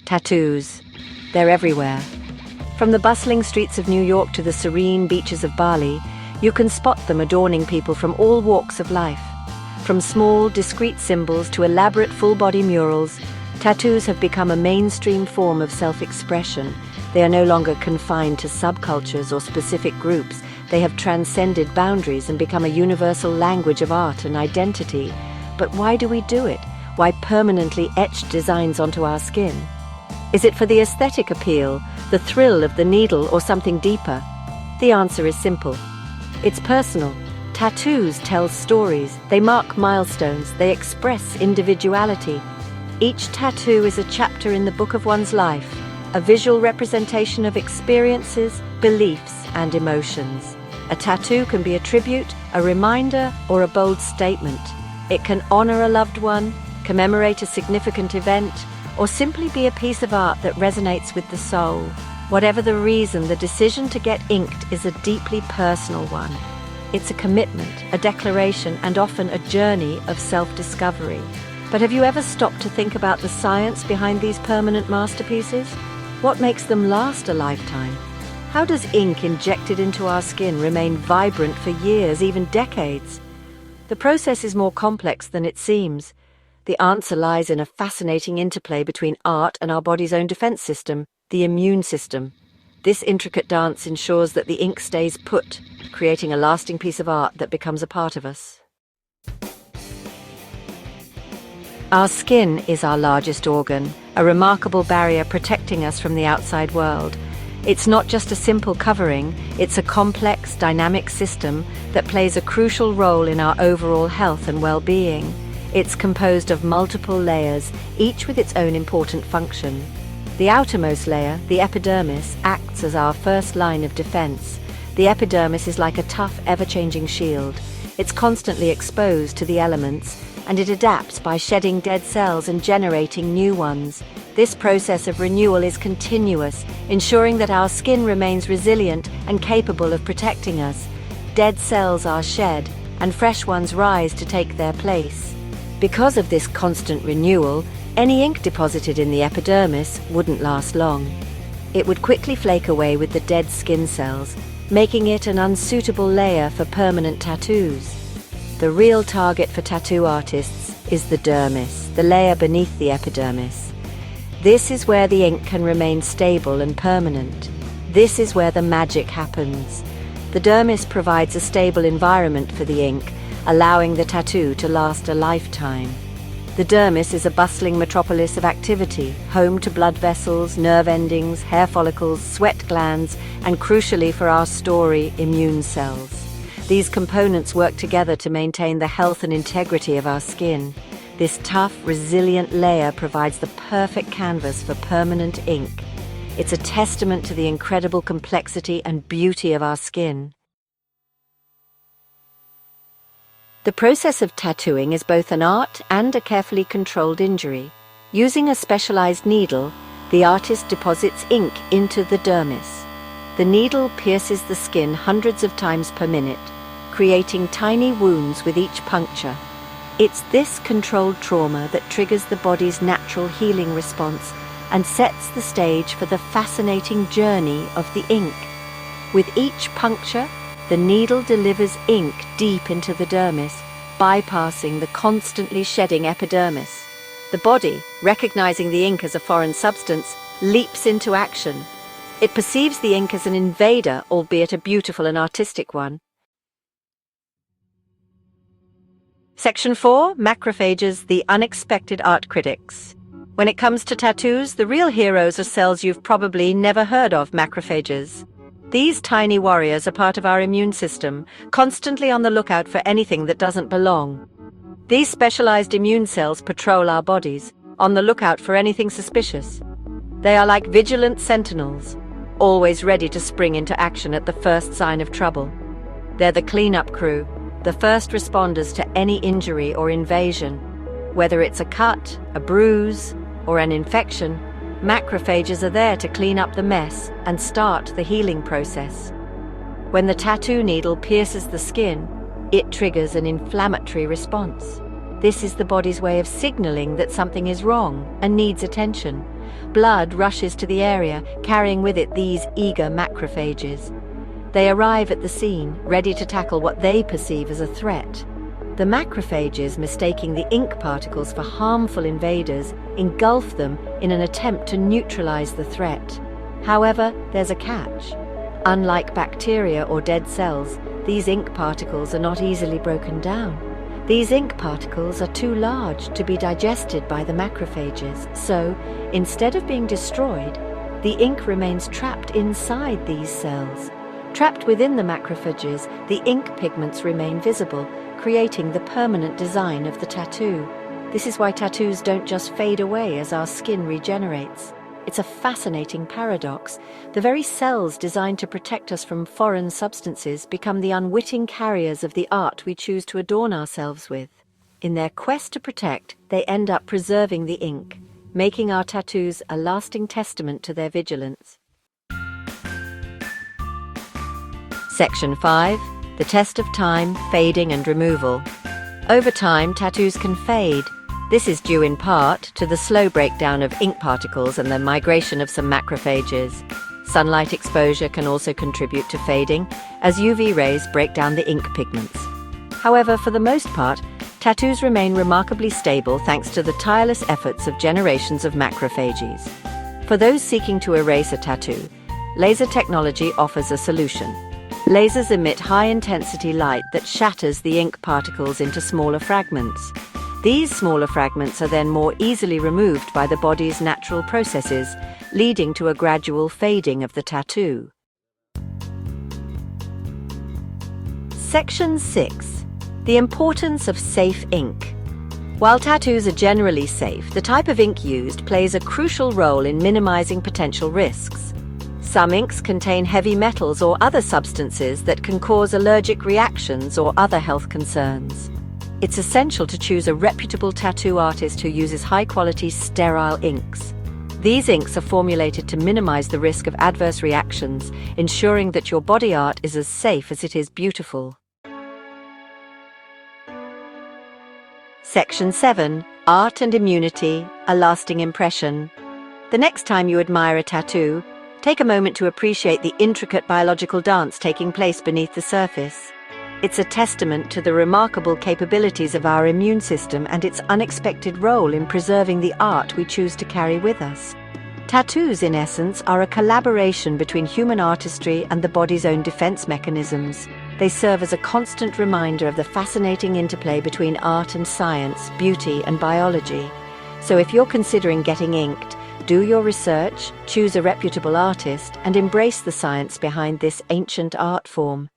Tattoos. They're everywhere. From the bustling streets of New York to the serene beaches of Bali, you can spot them adorning people from all walks of life. From small, discreet symbols to elaborate full-body murals, tattoos have become a mainstream form of self-expression. They are no longer confined to subcultures or specific groups. They have transcended boundaries and become a universal language of art and identity. But why do we do it? Why permanently etch designs onto our skin? Is it for the aesthetic appeal, the thrill of the needle, or something deeper? The answer is simple. It's personal. Tattoos tell stories. They mark milestones. They express individuality. Each tattoo is a chapter in the book of one's life, a visual representation of experiences, beliefs, and emotions. A tattoo can be a tribute, a reminder, or a bold statement. It can honor a loved one, commemorate a significant event, or simply be a piece of art that resonates with the soul. Whatever the reason, the decision to get inked is a deeply personal one. It's a commitment, a declaration, and often a journey of self-discovery. But have you ever stopped to think about the science behind these permanent masterpieces? What makes them last a lifetime? How does ink injected into our skin remain vibrant for years, even decades? The process is more complex than it seems. The answer lies in a fascinating interplay between art and our body's own defense system, the immune system. This intricate dance ensures that the ink stays put, creating a lasting piece of art that becomes a part of us. Our skin is our largest organ, a remarkable barrier protecting us from the outside world. It's not just a simple covering, it's a complex, dynamic system that plays a crucial role in our overall health and well-being. It's composed of multiple layers, each with its own important function. The outermost layer, the epidermis, acts as our first line of defense. The epidermis is like a tough, ever-changing shield. It's constantly exposed to the elements, and it adapts by shedding dead cells and generating new ones. This process of renewal is continuous, ensuring that our skin remains resilient and capable of protecting us. Dead cells are shed, and fresh ones rise to take their place. Because of this constant renewal, any ink deposited in the epidermis wouldn't last long. It would quickly flake away with the dead skin cells, making it an unsuitable layer for permanent tattoos. The real target for tattoo artists is the dermis, the layer beneath the epidermis. This is where the ink can remain stable and permanent. This is where the magic happens. The dermis provides a stable environment for the ink, allowing the tattoo to last a lifetime. The dermis is a bustling metropolis of activity, home to blood vessels, nerve endings, hair follicles, sweat glands, and crucially for our story, immune cells. These components work together to maintain the health and integrity of our skin. This tough, resilient layer provides the perfect canvas for permanent ink. It's a testament to the incredible complexity and beauty of our skin. The process of tattooing is both an art and a carefully controlled injury. Using a specialized needle, the artist deposits ink into the dermis. The needle pierces the skin hundreds of times per minute, creating tiny wounds with each puncture. It's this controlled trauma that triggers the body's natural healing response and sets the stage for the fascinating journey of the ink. With each puncture, the needle delivers ink deep into the dermis, bypassing the constantly shedding epidermis. The body, recognizing the ink as a foreign substance, leaps into action. It perceives the ink as an invader, albeit a beautiful and artistic one. Section 4, Macrophages, the unexpected art critics. When it comes to tattoos, the real heroes are cells you've probably never heard of, macrophages. These tiny warriors are part of our immune system, constantly on the lookout for anything that doesn't belong. These specialized immune cells patrol our bodies, on the lookout for anything suspicious. They are like vigilant sentinels, always ready to spring into action at the first sign of trouble. They're the cleanup crew, the first responders to any injury or invasion. Whether it's a cut, a bruise, or an infection, macrophages are there to clean up the mess and start the healing process. When the tattoo needle pierces the skin, it triggers an inflammatory response. This is the body's way of signaling that something is wrong and needs attention. blood rushes to the area, carrying with it these eager macrophages. They arrive at the scene, ready to tackle what they perceive as a threat. The macrophages, mistaking the ink particles for harmful invaders, engulf them in an attempt to neutralize the threat. However, there's a catch. Unlike bacteria or dead cells, these ink particles are not easily broken down. These ink particles are too large to be digested by the macrophages, so instead of being destroyed, the ink remains trapped inside these cells. Trapped within the macrophages, the ink pigments remain visible, creating the permanent design of the tattoo. This is why tattoos don't just fade away as our skin regenerates. It's a fascinating paradox. The very cells designed to protect us from foreign substances become the unwitting carriers of the art we choose to adorn ourselves with. In their quest to protect, they end up preserving the ink, making our tattoos a lasting testament to their vigilance. Section 5. The test of time, fading and removal. Over time, tattoos can fade. This is due in part to the slow breakdown of ink particles and the migration of some macrophages. Sunlight exposure can also contribute to fading, as UV rays break down the ink pigments. However, for the most part, tattoos remain remarkably stable thanks to the tireless efforts of generations of macrophages. For those seeking to erase a tattoo, laser technology offers a solution. Lasers emit high-intensity light that shatters the ink particles into smaller fragments. These smaller fragments are then more easily removed by the body's natural processes, leading to a gradual fading of the tattoo. Section 6. The importance of safe ink. While tattoos are generally safe, the type of ink used plays a crucial role in minimizing potential risks. Some inks contain heavy metals or other substances that can cause allergic reactions or other health concerns. It's essential to choose a reputable tattoo artist who uses high-quality, sterile inks. These inks are formulated to minimize the risk of adverse reactions, ensuring that your body art is as safe as it is beautiful. Section 7. Art and immunity, a lasting impression. The next time you admire a tattoo, take a moment to appreciate the intricate biological dance taking place beneath the surface. It's a testament to the remarkable capabilities of our immune system and its unexpected role in preserving the art we choose to carry with us. Tattoos, in essence, are a collaboration between human artistry and the body's own defense mechanisms. They serve as a constant reminder of the fascinating interplay between art and science, beauty and biology. So if you're considering getting inked, do your research, choose a reputable artist, and embrace the science behind this ancient art form.